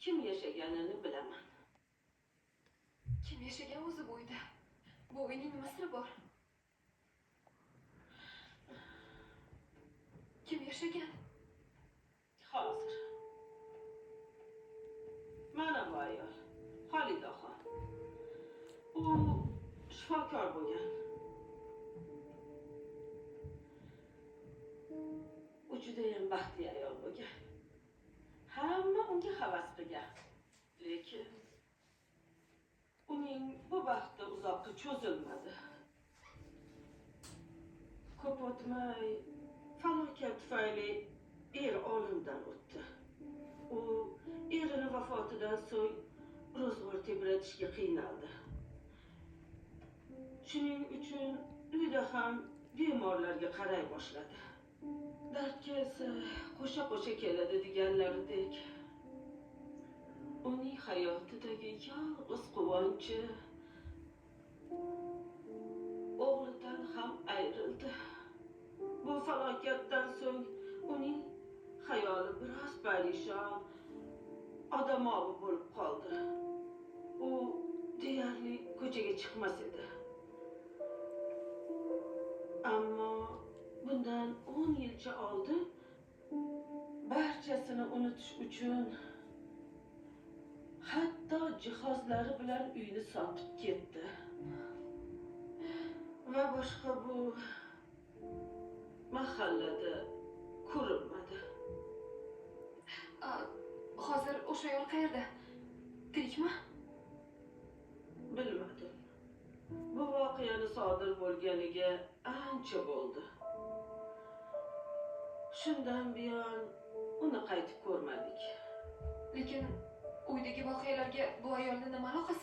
kim yashaganini bilaman. Kim yashagan o'zi bu uyda? Bu uyning nima siri bor? Kim yashagan? Hozir. Mana bu ayol, Xolidaxon. U shifokor bo'lgan. U judayam baxtli ayol bo'lgan. Hamma unga havas qilgan. Lekin uning bu baxti uzoqqa cho'zilmadi. Ko'p o'tmay falokat tufayli olamdan o'tdi. U erini vafotidan so'ng ro'zg'or tebratishga qiynaldi. Shuning uchun uyda ham bemorlarga qaray boshladi. Dardga esa qo'sha keladi deganlaridek. Uning hayotidagi yolg'iz quvonchi o'g'lidan ham ayrildi. Bu falokatdan so'ng uning xayoli biroz parishon, odamovi bo'lib qoldi. U deyarli ko'chaga chiqmas edi. Ammo bundan 10 yilcha oldin barchasini unutish uchun hatto jihozlari bilan uyni sotib ketdi. Va boshqa bu mahallada ko'rinmadi. Hozir o'sha ayol qayerda? Tirikmi? Bilmadim. Bu voqeani sodir bo'lganiga ancha bo'ldi. Shundan buyon uni qaytib ko'rmadik. Lekin uydagi voqealarga bu ayolning nima aloqasi